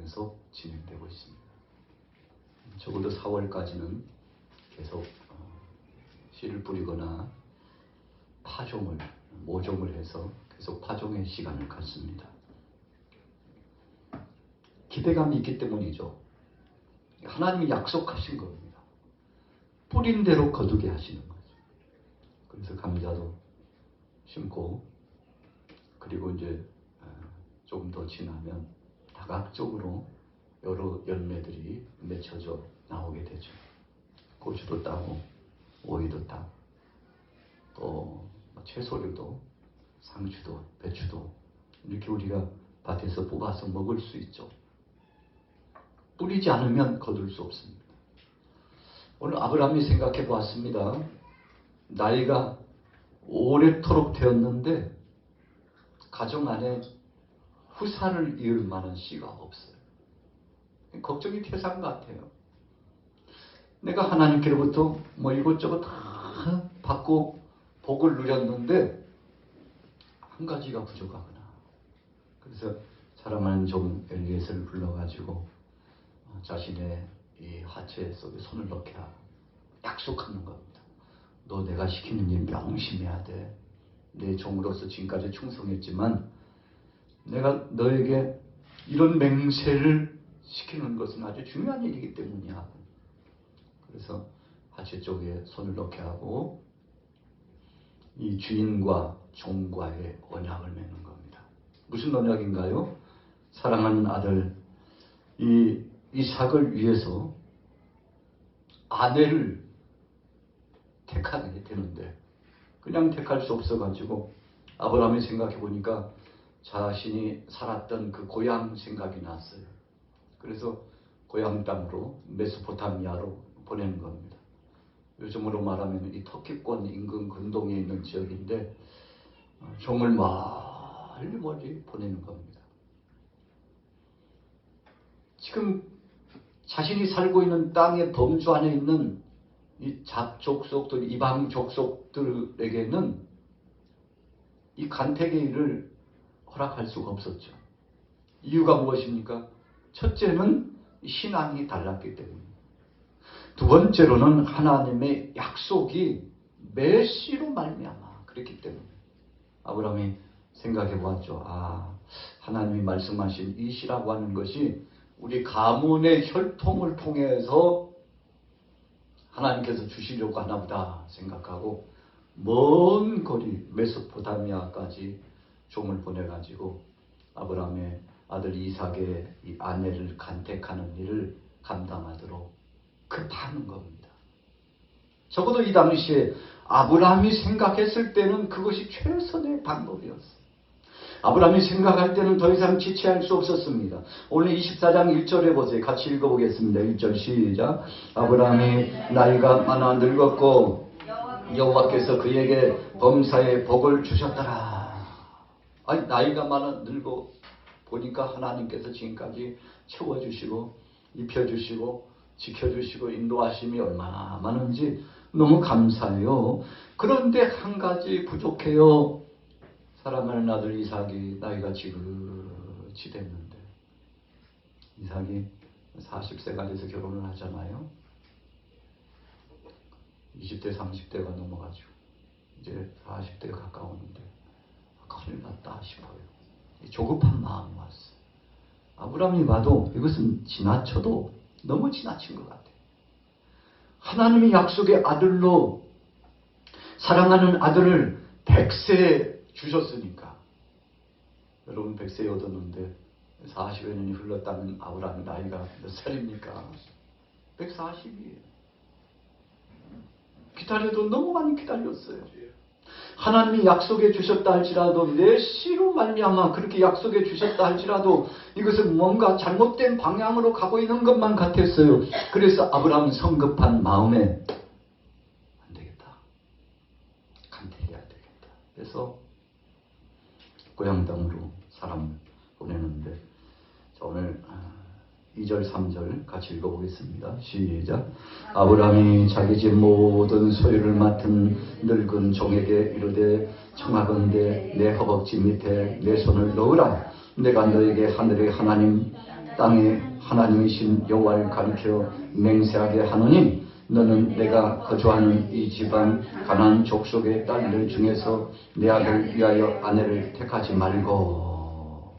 계속 진행되고 있습니다. 적어도 4월까지는 계속 씨를 뿌리거나 파종을, 모종을 해서 계속 파종의 시간을 갖습니다. 기대감이 있기 때문이죠. 하나님이 약속하신 겁니다. 뿌린 대로 거두게 하시는 거죠. 그래서 감자도 심고, 그리고 이제 조금 더 지나면 다각적으로 여러 열매들이 맺혀져 나오게 되죠. 고추도 따고, 오이도 따고, 또 채소류도, 상추도, 배추도 이렇게 우리가 밭에서 뽑아서 먹을 수 있죠. 뿌리지 않으면 거둘 수 없습니다. 오늘 아브라함이 생각해 보았습니다. 나이가 오래도록 되었는데 가정 안에 후사를 이을 만한 씨가 없어요. 걱정이 태산 같아요. 내가 하나님께로부터 이것저것 다 받고 복을 누렸는데 한 가지가 부족하구나. 그래서 사랑하는 종 엘리에셀을 불러가지고 자신의 이 하체 속에 손을 넣게 하고 약속하는 겁니다. 너 내가 시키는 일 명심해야 돼. 내 종으로서 지금까지 충성했지만 내가 너에게 이런 맹세를 시키는 것은 아주 중요한 일이기 때문이야. 그래서 하체 쪽에 손을 넣게 하고 이 주인과 종과의 언약을 맺는 겁니다. 무슨 언약인가요? 사랑하는 아들 이 이삭을 위해서 아내를 택하게 되는데 그냥 택할 수 없어가지고 아브라함이 생각해 보니까 자신이 살았던 그 고향 생각이 났어요. 그래서 고향 땅으로 메소포타미아로 보내는 겁니다. 요즘으로 말하면 이 터키권 인근 근동에 있는 지역인데 종을 멀리 보내는 겁니다. 지금 자신이 살고 있는 땅의 범주 안에 있는 이 잡족속들, 이방 족속들에게는 이 간택의 일을 허락할 수가 없었죠. 이유가 무엇입니까? 첫째는 신앙이 달랐기 때문입니다. 두 번째로는 하나님의 약속이 메시로 말미암아 그랬기 때문에 아브라함이 생각해 보았죠. 하나님이 말씀하신 이 씨라고 하는 것이 우리 가문의 혈통을 통해서 하나님께서 주시려고 하나 보다 생각하고 먼 거리 메소포타미아까지 종을 보내가지고 아브라함의 아들 이삭의 이 아내를 간택하는 일을 감당하도록 급하는 겁니다. 적어도 이 당시에 아브라함이 생각했을 때는 그것이 최선의 방법이었어요. 아브라함이 생각할 때는 더 이상 지체할 수 없었습니다. 오늘 24장 1절에 보세요. 같이 읽어보겠습니다. 1절 시작. 아브라함이 나이가 많아 늙었고 여호와께서 그에게 범사의 복을 주셨더라. 나이가 많아 늙어 보니까 하나님께서 지금까지 채워주시고 입혀주시고 지켜주시고 인도하심이 얼마나 많은지 너무 감사해요. 그런데 한 가지 부족해요. 사랑하는 아들 이삭이 나이가 지긋이 됐는데 이삭이 40세가 돼서 결혼을 하잖아요. 20대 30대가 넘어가지고 이제 40대에 가까웠는데 큰일 났다 싶어요. 조급한 마음이 왔어요. 아브라함이 봐도 이것은 지나쳐도 너무 지나친 것 같아요. 하나님이 약속의 아들로 사랑하는 아들을 100세에 주셨으니까 여러분 100세에 얻었는데 40여 년이 흘렀다면 아브라함의 나이가 몇 살입니까? 140이에요. 기다려도 너무 많이 기다렸어요. 하나님이 약속해 주셨다 할지라도 내 씨로 말미암아 그렇게 약속해 주셨다 할지라도 이것은 뭔가 잘못된 방향으로 가고 있는 것만 같았어요. 그래서 아브라함은 성급한 마음에 안 되겠다. 간택해야 되겠다. 그래서 고향 땅으로 사람을 보내는데 자, 오늘 2절 3절 같이 읽어보겠습니다. 시작. 아브라함이 자기 집 모든 소유를 맡은 늙은 종에게 이르되 청하건대 내 허벅지 밑에 내 손을 넣으라. 내가 너에게 하늘의 하나님 땅에 하나님이신 여호와를 가리켜 맹세하게 하노니 너는 내가 거주하는 이 지방 가나안 족속의 딸들 중에서 내 아들 위하여 아내를 택하지 말고.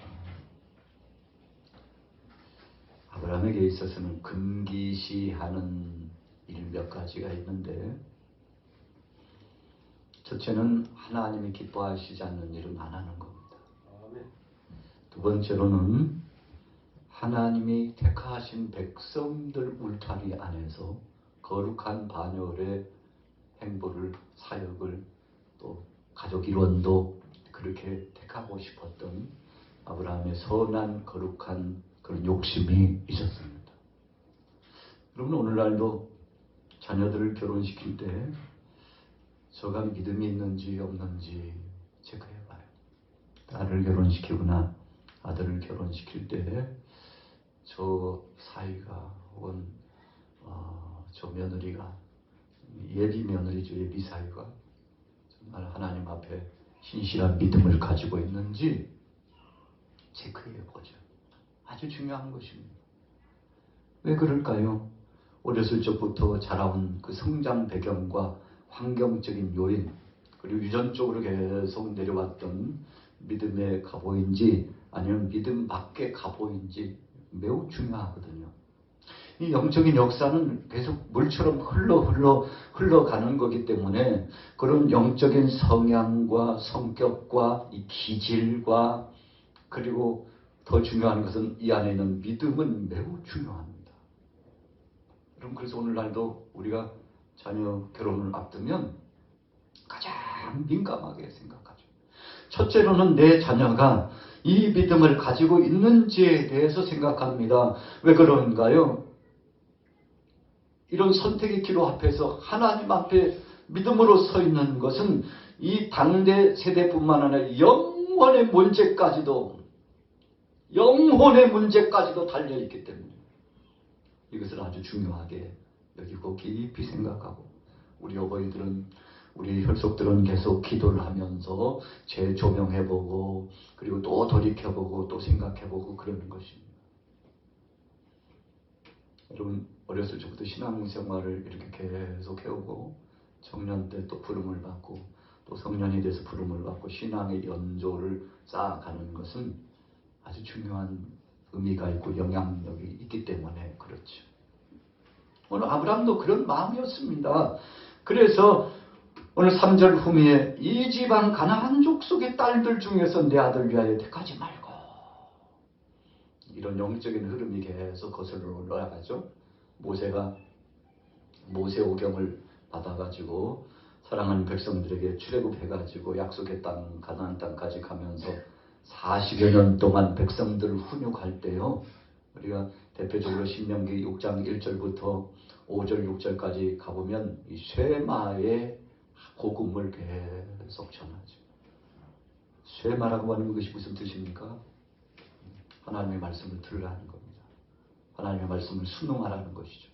아브라함에게 있어서는 금기시하는 일 몇 가지가 있는데, 첫째는 하나님이 기뻐하시지 않는 일은 안 하는 겁니다. 두 번째로는 하나님이 택하신 백성들 울타리 안에서 거룩한 반열의 행보를, 사역을, 또 가족 일원도 그렇게 택하고 싶었던 아브라함의 선한 거룩한 그런 욕심이 있었습니다. 여러분, 오늘날도 자녀들을 결혼시킬 때 저가 믿음이 있는지 없는지 체크해봐요. 딸을 결혼시키거나 아들을 결혼시킬 때 저 사위가 혹은 저 며느리가, 예비 며느리죠, 예비 사위가 정말 하나님 앞에 신실한 믿음을 가지고 있는지 체크해보죠. 아주 중요한 것입니다. 왜 그럴까요? 어렸을 적부터 자라온 그 성장 배경과 환경적인 요인, 그리고 유전적으로 계속 내려왔던 믿음의 갑오인지 아니면 믿음 밖의 갑오인지 매우 중요하거든요. 이 영적인 역사는 계속 물처럼 흘러가는 거기 때문에 그런 영적인 성향과 성격과 이 기질과, 그리고 더 중요한 것은 이 안에 있는 믿음은 매우 중요합니다. 여러분, 그래서 오늘날도 우리가 자녀 결혼을 앞두면 가장 민감하게 생각하죠. 첫째로는 내 자녀가 이 믿음을 가지고 있는지에 대해서 생각합니다. 왜 그런가요? 이런 선택의 기로 앞에서 하나님 앞에 믿음으로 서 있는 것은 이 당대 세대뿐만 아니라 영혼의 문제까지도 달려있기 때문에 이것을 아주 중요하게 여기고 깊이 생각하고, 우리 어버이들은, 우리 혈속들은 계속 기도를 하면서 재조명해보고, 그리고 또 돌이켜보고, 또 생각해보고 그러는 것입니다. 여러분, 어렸을 적부터 신앙생활을 이렇게 계속 해오고, 청년 때 또 부름을 받고, 또 성년이 돼서 부름을 받고, 신앙의 연조를 쌓아가는 것은 아주 중요한 의미가 있고 영향력이 있기 때문에 그렇죠. 오늘 아브라함도 그런 마음이었습니다. 그래서 오늘 3절 후미에 이 지방 가나안 족속의 딸들 중에서 내 아들 위하여 택하지 말고, 이런 영적인 흐름이 계속 거슬러 올라가죠. 모세가 모세오경을 받아가지고 사랑하는 백성들에게 출애굽해가지고 약속의 땅 가나안 땅까지 가면서 40여 년 동안 백성들을 훈육할 때요, 우리가 대표적으로 신명기 6장 1절부터 5절 6절까지 가보면 이 쇠마의 복음을 계속 전하죠. 쇠마라고 하는 것이 무슨 뜻입니까? 하나님의 말씀을 들으라는 겁니다. 하나님의 말씀을 순응하라는 것이죠.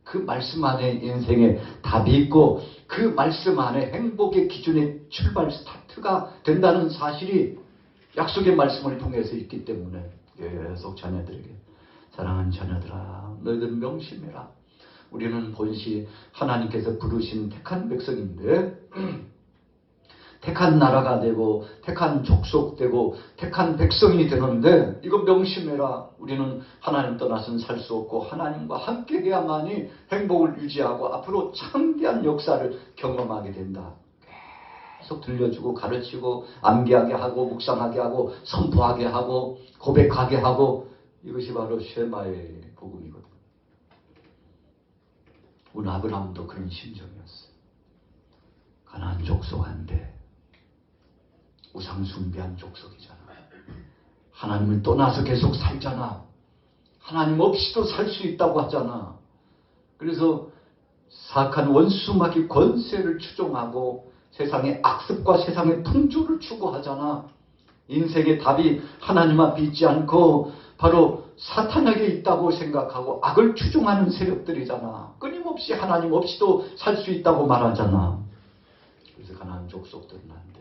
그 말씀 안에 인생의 답이 있고, 그 말씀 안에 행복의 기준의 출발 스타트가 된다는 사실이 약속의 말씀을 통해서 있기 때문에 계속 자녀들에게, 사랑하는 자녀들아, 너희들은 명심해라. 우리는 본시 하나님께서 부르신 택한 백성인데 택한 나라가 되고 택한 족속 되고 택한 백성이 되는데, 이거 명심해라. 우리는 하나님 떠나서는 살 수 없고 하나님과 함께 해야만이 행복을 유지하고 앞으로 창대한 역사를 경험하게 된다. 계속 들려주고 가르치고 암기하게 하고 묵상하게 하고 선포하게 하고 고백하게 하고, 이것이 바로 쉐마의 복음이거든요. 오늘 아브라함도 그런 심정이었어요. 가나안 족속한데 우상 숭배한 족속이잖아. 하나님을 떠나서 계속 살잖아. 하나님 없이도 살 수 있다고 하잖아. 그래서 사악한 원수마귀 권세를 추종하고 세상의 악습과 세상의 풍조를 추구하잖아. 인생의 답이 하나님 앞에 있지 않고 바로 사탄에게 있다고 생각하고 악을 추종하는 세력들이잖아. 끊임없이 하나님 없이도 살 수 있다고 말하잖아. 그래서 가나안 족속들은 안 돼.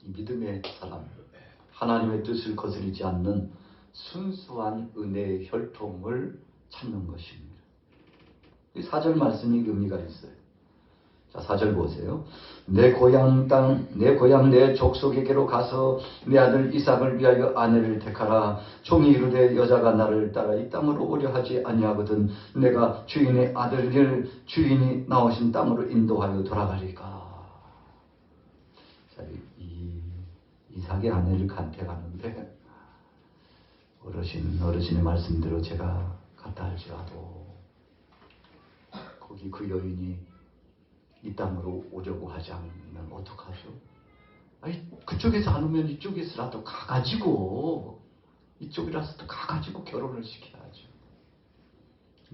이 믿음의 사람, 하나님의 뜻을 거스르지 않는 순수한 은혜의 혈통을 찾는 것입니다. 이 4절 말씀이 의미가 있어요. 자, 4절 보세요. 내 고향 땅, 내 고향 내 족속에게로 가서 내 아들 이삭을 위하여 아내를 택하라. 종이 이르되 여자가 나를 따라 이 땅으로 오려 하지 아니하거든 내가 주인의 아들을 주인이 나오신 땅으로 인도하여 돌아가리까. 자, 이삭의 아내를 간택하는데 어르신의 말씀대로 제가 갔다 할지라도 거기 그 여인이 이 땅으로 오려고 하지 않으면 어떡하죠? 아니, 그쪽에서 안 오면 이쪽에서라도 가가지고, 이쪽이라서도 가가지고 결혼을 시켜야죠.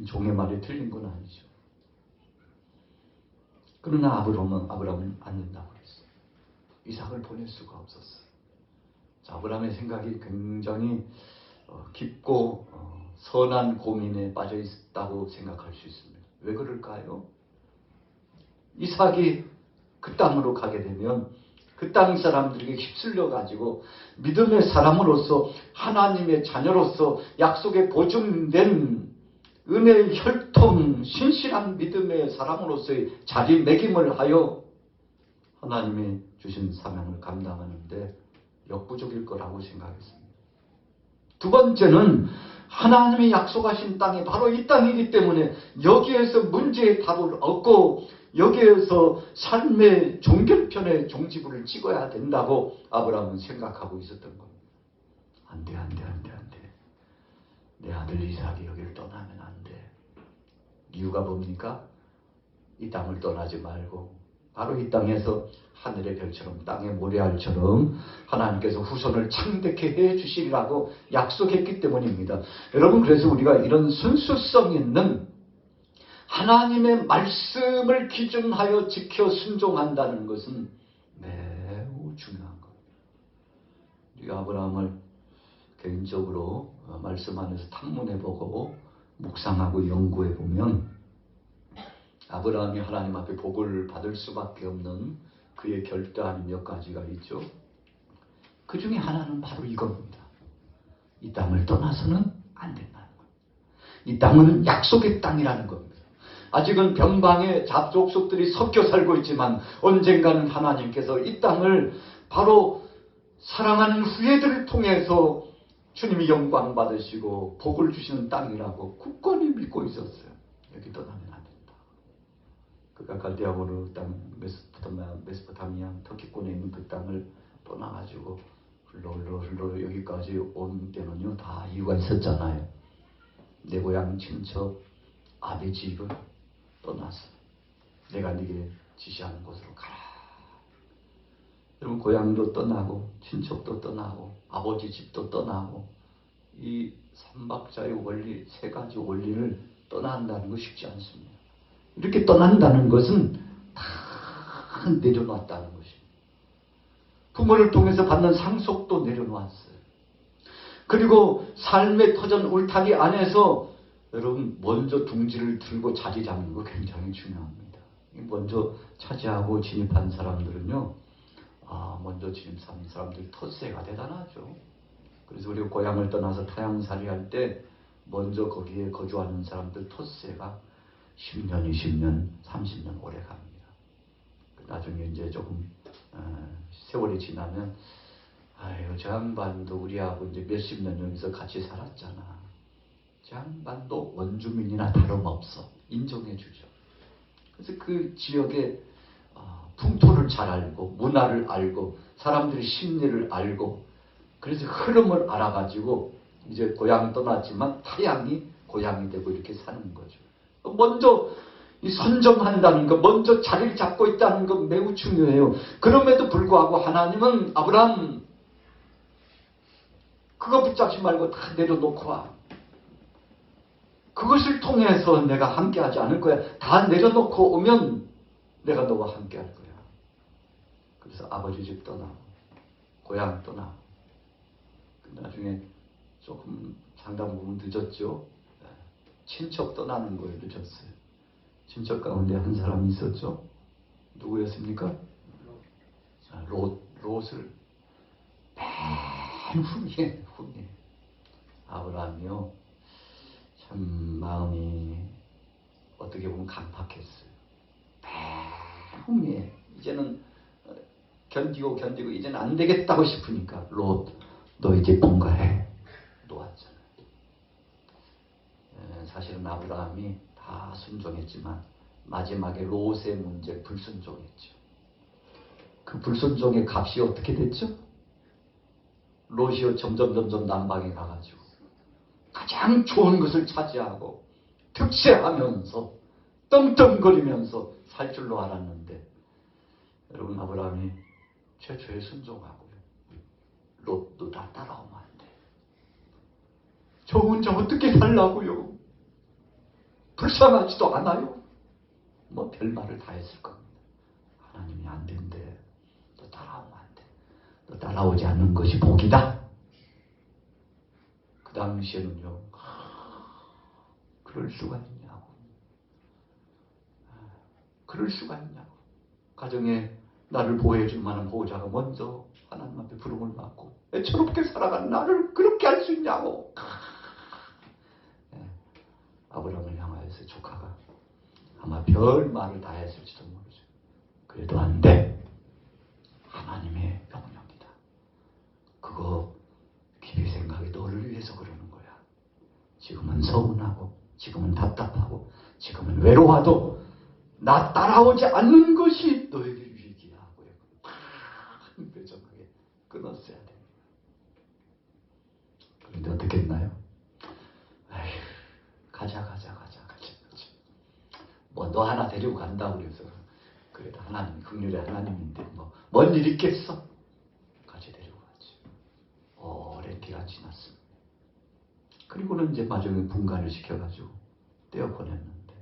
종의 말이 틀린 건 아니죠. 그러나 아브라함은 안 된다고 그랬어요. 이삭을 보낼 수가 없었어요. 자, 아브라함의 생각이 굉장히 깊고 선한 고민에 빠져 있다고 생각할 수 있습니다. 왜 그럴까요? 이삭이 그 땅으로 가게 되면 그 땅 사람들에게 휩쓸려 가지고 믿음의 사람으로서 하나님의 자녀로서 약속에 보증된 은혜의 혈통 신실한 믿음의 사람으로서의 자리매김을 하여 하나님이 주신 사명을 감당하는데 역부족일 거라고 생각했습니다. 두 번째는 하나님이 약속하신 땅이 바로 이 땅이기 때문에 여기에서 문제의 답을 얻고 여기에서 삶의 종결편의 종지부를 찍어야 된다고 아브라함은 생각하고 있었던 겁니다. 안 돼. 내 아들 이삭이 여기를 떠나면 안 돼. 이유가 뭡니까? 이 땅을 떠나지 말고 바로 이 땅에서 하늘의 별처럼 땅의 모래알처럼 하나님께서 후손을 창대케 해 주시리라고 약속했기 때문입니다. 여러분, 그래서 우리가 이런 순수성 있는 하나님의 말씀을 기준하여 지켜 순종한다는 것은 매우 중요한 겁니다. 우리가 아브라함을 개인적으로 말씀 안에서 탐문해보고 묵상하고 연구해보면 아브라함이 하나님 앞에 복을 받을 수밖에 없는 그의 결단이 몇 가지가 있죠. 그 중에 하나는 바로 이겁니다. 이 땅을 떠나서는 안 된다는 겁니다. 이 땅은 약속의 땅이라는 겁니다. 아직은 변방의 잡족속들이 섞여 살고 있지만 언젠가는 하나님께서 이 땅을 바로 사랑하는 후예들을 통해서 주님이 영광 받으시고 복을 주시는 땅이라고 굳건히 믿고 있었어요. 여기 떠나면 안 된다. 그가 갈대아우르 땅, 메소포타미아 터키권에 있는 그 땅을 떠나가지고 흘러 여기까지 온 때는요, 다 이유가 있었잖아요. 내 고향 친척 아비 집을 떠나서 내가 네게 지시하는 곳으로 가라. 여러분, 고향도 떠나고 친척도 떠나고 아버지 집도 떠나고 이 삼박자의 원리, 세 가지 원리를 떠난다는 거 쉽지 않습니다. 이렇게 떠난다는 것은 다 내려놨다는 것입니다. 부모를 통해서 받는 상속도 내려놓았어요. 그리고 삶의 터전 울타리 안에서 여러분, 먼저 둥지를 들고 자리 잡는 거 굉장히 중요합니다. 먼저 차지하고 진입한 사람들은요, 먼저 진입한 사람들 텃세가 대단하죠. 그래서 우리가 고향을 떠나서 타향살이 할 때 먼저 거기에 거주하는 사람들 텃세가 10년, 20년, 30년 오래 갑니다. 나중에 이제 조금 세월이 지나면 아유, 저 양반도 우리하고 이제 몇십 년 여기서 같이 살았잖아. 저 양반도 원주민이나 다름없어. 인정해주죠. 그래서 그 지역의 풍토를 잘 알고 문화를 알고 사람들의 심리를 알고 그래서 흐름을 알아가지고 이제 고향 떠났지만 타향이 고향이 되고 이렇게 사는 거죠. 먼저 이 선점한다는 것, 먼저 자리를 잡고 있다는 것 매우 중요해요. 그럼에도 불구하고 하나님은 아브라함 그거 붙잡지 말고 다 내려놓고 와. 그것을 통해서 내가 함께하지 않을 거야. 다 내려놓고 오면 내가 너와 함께할 거야. 그래서 아버지 집 떠나고 고향 떠나고 나중에 조금 상당 부분 늦었죠. 친척 떠나는 거에 늦었어요. 친척 가운데 한 사람이 있었죠. 누구였습니까? 롯을 맨 후미에 아브라함이요, 참 마음이 어떻게 보면 강팍했어요. 배움에 이제는 견디고 이제는 안 되겠다고 싶으니까 롯, 너 이제 분가해 놓았잖아요. 사실은 아브라함이 다 순종했지만 마지막에 롯의 문제 불순종했죠. 그 불순종의 값이 어떻게 됐죠? 롯이 점점 남방에 가가지고 가장 좋은 것을 차지하고 득세하면서 떵떵거리면서 살 줄로 알았는데, 여러분, 아브라함이 최초에 순종하고요, 롯도 다 따라오면 안 돼. 저 혼자 어떻게 살라고요? 불쌍하지도 않아요? 뭐 별말을 다 했을 겁니다. 하나님이 안 된대. 너 따라오면 안 돼. 너 따라오지 않는 것이 복이다. 그 당시에는요, 그럴 수가 있냐고. 그럴 수가 있냐고. 가정에 나를 보호해줄 만한 보호자가 먼저 하나님 앞에 부름을 받고 애처롭게 살아가는 나를 그렇게 할 수 있냐고. 아브라함을 향하여서 조카가 아마 별 말을 다 했을지도 모르죠. 그래도 안 돼. 하나님의 명령이다. 그거 깊이 생각해. 너를 위해서 그러는 거야. 지금은 서운하고, 지금은 답답하고, 지금은 외로워도 나 따라오지 않는 것이 너에게 위기야. 큰 배정하게 끊었어야 됩니다. 그런데 어떻게 했나요? 에휴, 가자. 뭐 너 하나 데리고 간다고 그래서 그래도 하나님이 긍휼의 하나님인데 뭐 뭔 일 있겠어? 같이 데리고 갔지. 오랜 기간 지났습니다. 그리고는 이제 마중에 분간을 시켜가지고 떼어 보냈는데,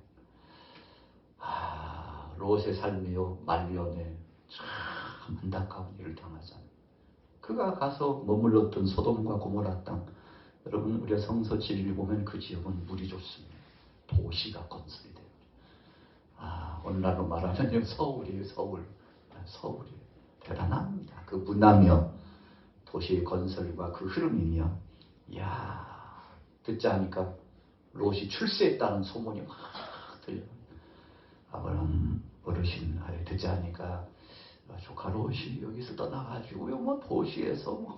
롯의 삶이요, 말년에 참 안타까운 일을 당하잖아요. 그가 가서 머물렀던 소돔과 고모라 땅, 여러분, 우리가 성서 지리를 보면 그 지역은 물이 좋습니다. 도시가 건설이 돼요. 오늘날로 말하면 서울이에요. 서울이 대단합니다. 그 문화며 도시의 건설과 그 흐름이며, 이야, 듣자 하니까 롯이 출세했다는 소문이 막 들려요. 아브라함 어르신 듣자 하니까 조카 롯이 여기서 떠나가지고요, 뭐 도시에서 뭐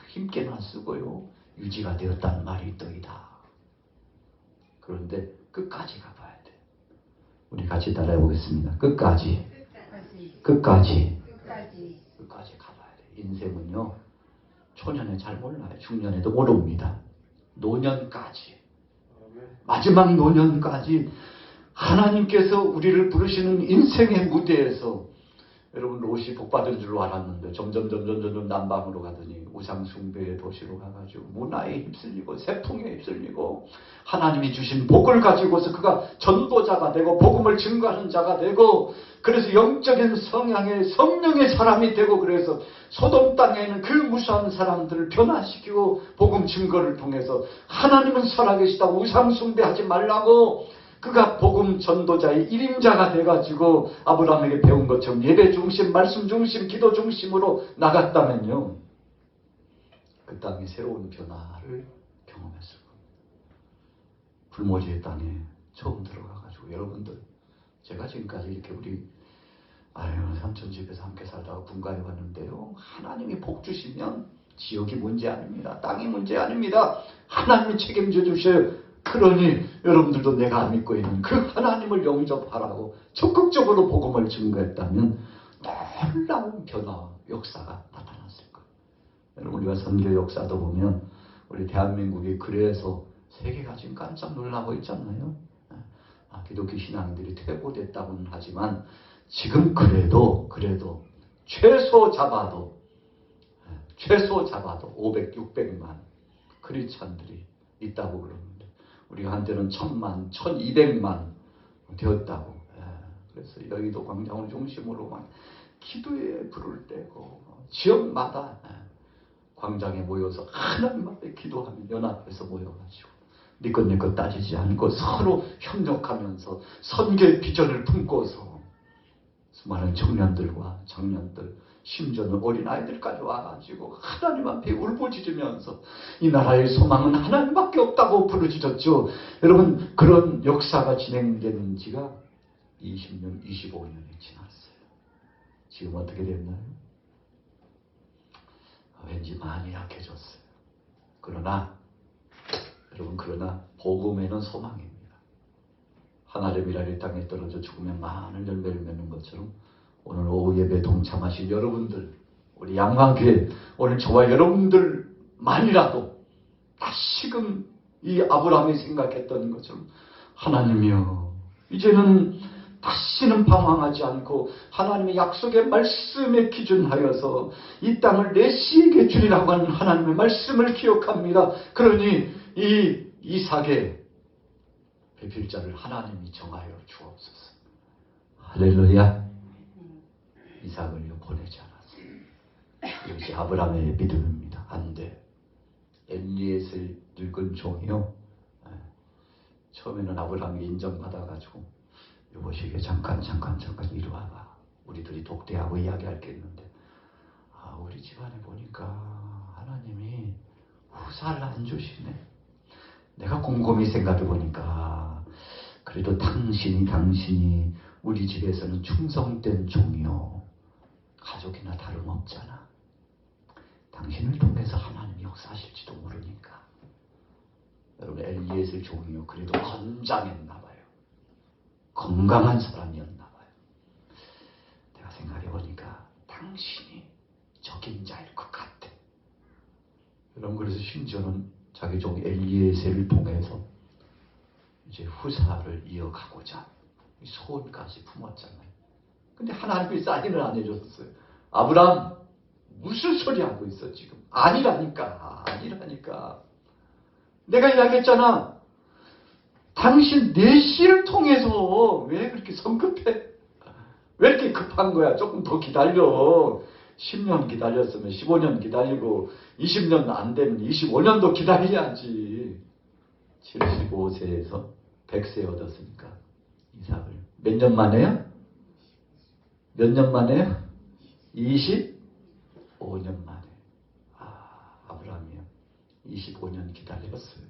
힘께나 쓰고요, 유지가 되었다는 말이 있더이다. 그런데 끝까지 가봐야 돼. 우리 같이 따라해 보겠습니다. 끝까지 가봐야 돼. 인생은요, 초년에 잘 몰라요. 중년에도 모릅니다. 노년까지, 마지막 노년까지 하나님께서 우리를 부르시는 인생의 무대에서, 여러분, 롯이 복받은 줄로 알았는데 점점 남방으로 가더니 우상숭배의 도시로 가가지고 문화에 휩쓸리고 세풍에 휩쓸리고, 하나님이 주신 복을 가지고서 그가 전도자가 되고 복음을 증거하는 자가 되고, 그래서 영적인 성향의 성령의 사람이 되고, 그래서 소돔 땅에 있는 그 무수한 사람들을 변화시키고 복음 증거를 통해서 하나님은 살아계시다고 우상숭배하지 말라고 그가 복음 전도자의 일임자가 돼가지고 아브라함에게 배운 것처럼 예배 중심, 말씀 중심, 기도 중심으로 나갔다면요, 그 땅에 새로운 변화를 경험했을 겁니다. 불모지의 땅에 처음 들어가가지고, 여러분들, 제가 지금까지 이렇게 우리 삼촌집에서 함께 살다가 분가해 왔는데요, 하나님이 복 주시면 지역이 문제 아닙니다. 땅이 문제 아닙니다. 하나님이 책임져 주셔요. 그러니 여러분들도 내가 믿고 있는 그 하나님을 영접하라고 적극적으로 복음을 증거했다면 놀라운 변화와 역사가 나타났을 거예요. 여러분, 우리가 선교 역사도 보면 우리 대한민국이 그래서 세계가 지금 깜짝 놀라고 있잖아요. 기독교 신앙들이 퇴보됐다고는 하지만 지금 그래도 최소 잡아도 500, 600만 크리스찬들이 있다고 그럽니다. 우리가 한때는 1000만, 1200만 되었다고. 그래서 여의도 광장을 중심으로 막 기도에 불을 떼고 지역마다 광장에 모여서 하나님 앞에 기도하며 연합해서 모여가지고 네 것 따지지 않고 서로 협력하면서 선교의 비전을 품고서 수많은 청년들과 장년들, 심지어는 어린아이들까지 와가지고 하나님 앞에 울부짖으면서 이 나라의 소망은 하나님밖에 없다고 부르짖었죠. 여러분, 그런 역사가 진행되는 지가 20년, 25년이 지났어요. 지금 어떻게 됐나요? 왠지 많이 약해졌어요. 그러나 복음에는 소망입니다. 하나님이라 이 땅에 떨어져 죽으면 많은 열매를 맺는 것처럼 오늘 오후 예배에 동참하신 여러분들, 우리 양광교회, 오늘 저와 여러분들만이라도 다시금 이 아브라함이 생각했던 것처럼 하나님이여, 이제는 다시는 방황하지 않고 하나님의 약속의 말씀에 기준하여서 이 땅을 내 씨에게 주리라고 하는 하나님의 말씀을 기억합니다. 그러니 이 이삭의 배필자를 하나님이 정하여 주옵소서. 할렐루야. 이삭을 보내지 않았어요. 이것이 아브라함의 믿음입니다. 안 돼. 엘리에셀 늙은 종이요. 처음에는 아브라함이 인정받아가지고 여보시게 잠깐 이리 와봐. 우리들이 독대하고 이야기할 게 있는데 우리 집안에 보니까 하나님이 후사를 안 주시네. 내가 곰곰이 생각해 보니까 그래도 당신이 우리 집에서는 충성된 종이요. 가족이나 다름없잖아. 당신을 통해서 하나님이 역사하실지도 모르니까. 여러분, 엘리에셀 종이요. 그래도 건장했나 봐요. 건강한 사람이었나 봐요. 내가 생각해 보니까 당신이 적임자일 것 같아. 여러분, 그래서 심지어는 자기 종 엘리에셀을 통해서 이제 후사를 이어가고자 소원까지 품었잖아요. 근데 하나님이 사인을 안 해줬어요. 아브라함, 무슨 소리 하고 있어 지금? 아니라니까. 내가 이야기했잖아. 당신 내 씨를 통해서 왜 그렇게 성급해? 왜 이렇게 급한 거야? 조금 더 기다려. 10년 기다렸으면 15년 기다리고 20년 안 되면 25년도 기다려야지. 75세에서 100세 얻었으니까 이삭을 몇 년 만에요? 몇 년 만에요? 25년 만에. 아브라함이요. 25년 기다렸어요.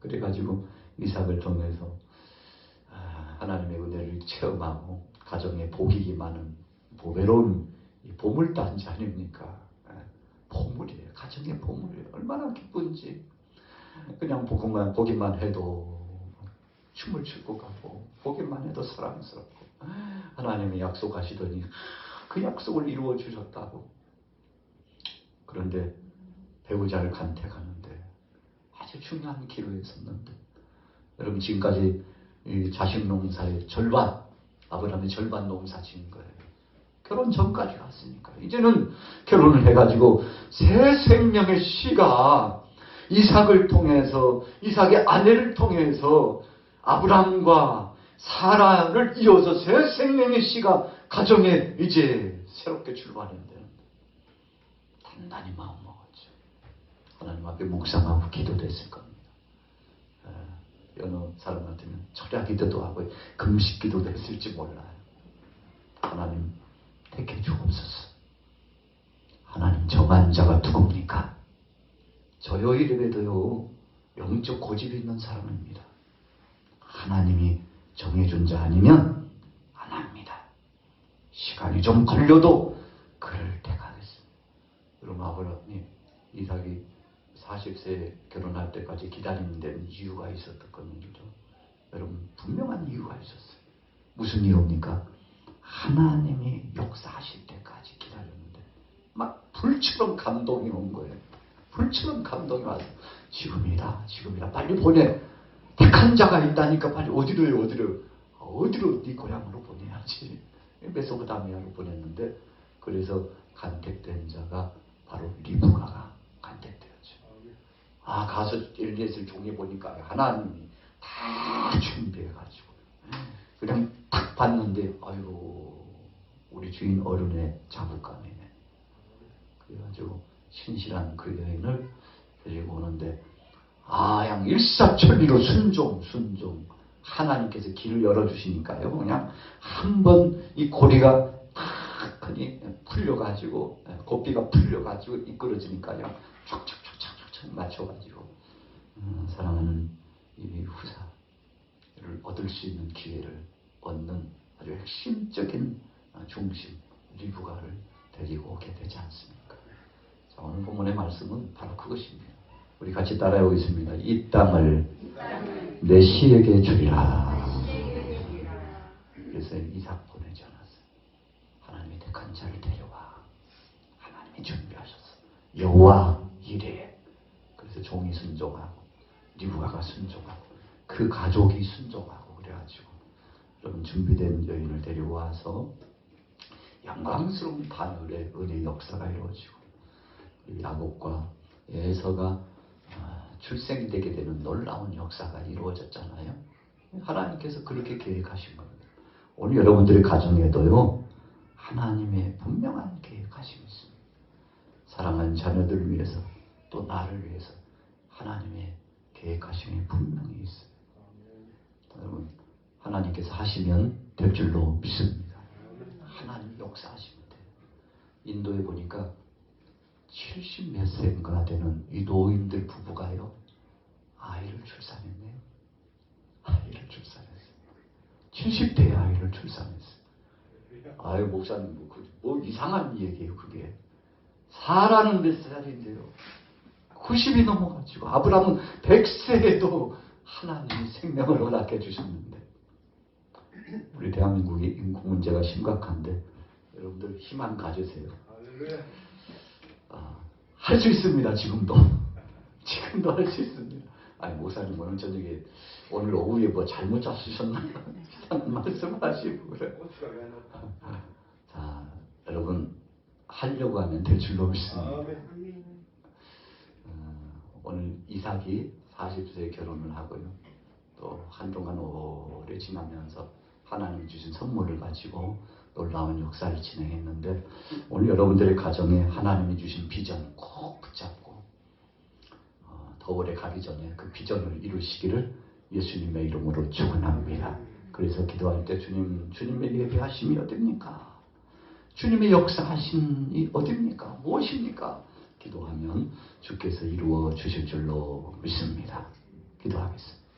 그래가지고 이삭을 통해서 하나님의 은혜를 체험하고 가정에 복이 많은 보배로운 보물단지 아닙니까? 보물이에요. 가정의 보물이에요. 얼마나 기쁜지. 그냥 보기만 해도 춤을 출 것 같고 보기만 해도 사랑스럽고 하나님이 약속하시더니 그 약속을 이루어 주셨다고. 그런데 배우자를 간택하는데 아주 중요한 기로에 섰는데, 여러분, 지금까지 이 자식 농사의 절반, 아브라함의 절반 농사 지은 거예요. 결혼 전까지 갔으니까 이제는 결혼을 해가지고 새 생명의 씨가 이삭을 통해서, 이삭의 아내를 통해서 아브라함과 사라를 이어서 새 생명의 씨가 가정에 이제 새롭게 출발했는데 단단히 마음 먹었죠. 하나님 앞에 묵상하고 기도됐을 겁니다. 어느 사람 같으면 철야 기도도 하고 금식 기도도 했을지 몰라요. 하나님 택해 주옵소서. 하나님, 정한 자가 누굽니까? 저요 이름에도요 영적 고집이 있는 사람입니다. 하나님이 정해준 자 아니면 안 합니다. 시간이 좀 걸려도 그를 택하겠습니다. 여러분, 아브라함이 이삭이 40세 결혼할 때까지 기다리는 데는 이유가 있었던 겁니다. 여러분, 분명한 이유가 있었어요. 무슨 이유입니까? 하나님이 역사하실 때까지 기다렸는데 막 불처럼 감동이 온 거예요. 불처럼 감동이 와서 지금이다 빨리 보내. 택한 자가 있다니까 빨리 어디로 네 고향으로 보내야지. 메소포타미아로 보냈는데, 그래서 간택된 자가 바로 리브가가 간택되었죠. 가서 엘리에셀 종에 보니까 하나님이 다 준비해가지고 그냥 딱 봤는데 아이고 우리 주인 어른의 자부감이네. 그래가지고 신실한 그 여인을 데리고 오는데 양 일사천리로 순종 하나님께서 길을 열어주시니까요. 그냥 한번 이 고리가 탁 흔히 풀려가지고 고삐가 풀려가지고 이끌어지니까 그냥 촥촥촥촥촥 맞춰가지고 사랑하는 이 후사를 얻을 수 있는 기회를 얻는 아주 핵심적인 중심 리브가를 데리고 오게 되지 않습니까? 자, 오늘 본문의 말씀은 바로 그것입니다. 우리 같이 따라해보겠습니다. 이 땅을 내 시에게 주리라. 그래서 이삭 보내지 않았어요. 하나님이 택한 자를 데려와. 하나님이 준비하셨어. 여호와 이래. 그래서 종이 순종하고 리브가가 순종하고 그 가족이 순종하고 그래가지고 여러분 준비된 여인을 데려와서 영광스러운 단열의 은혜의 역사가 이루어지고 야곱과 에서가 출생이 되게 되는 놀라운 역사가 이루어졌잖아요. 하나님께서 그렇게 계획하신 겁니다. 오늘 여러분들의 가정에도요 하나님의 분명한 계획하심이 있습니다. 사랑하는 자녀들을 위해서 또 나를 위해서 하나님의 계획하심이 분명히 있어요. 여러분 하나님께서 하시면 될 줄로 믿습니다. 하나님 역사하시면 돼요. 인도에 보니까 70 몇 세인가 되는 이 노인들 부부가요 아이를 출산했네요. 아이를 출산했어요. 70대의 아이를 출산했어요. 아유 목사님 뭐 이상한 얘기예요 그게. 사라는 몇 살인데요 90이 넘어가지고 아브라함은 100세에도 하나님이 생명을 허락해 주셨는데 우리 대한민국의 인구 문제가 심각한데 여러분들 희망 가지세요. 할 수 있습니다. 지금도 할 수 있습니다. 아니 목사님 오늘 저녁에 오늘 오후에 뭐 잘못 잡수셨나 말씀하시고 그래. 자 여러분 하려고 하면 될 줄로 믿습니다. 오늘 이삭이 40세에 결혼을 하고요. 또 한동안 오래 지나면서 하나님 주신 선물을 가지고 놀라운 역사를 진행했는데 오늘 여러분들의 가정에 하나님이 주신 비전 꼭 붙잡고 더 오래 가기 전에 그 비전을 이루시기를 예수님의 이름으로 축원합니다. 그래서 기도할 때 주님의 예배하심이 어딥니까? 주님의 역사하심이 어딥니까? 무엇입니까? 기도하면 주께서 이루어 주실 줄로 믿습니다. 기도하겠습니다.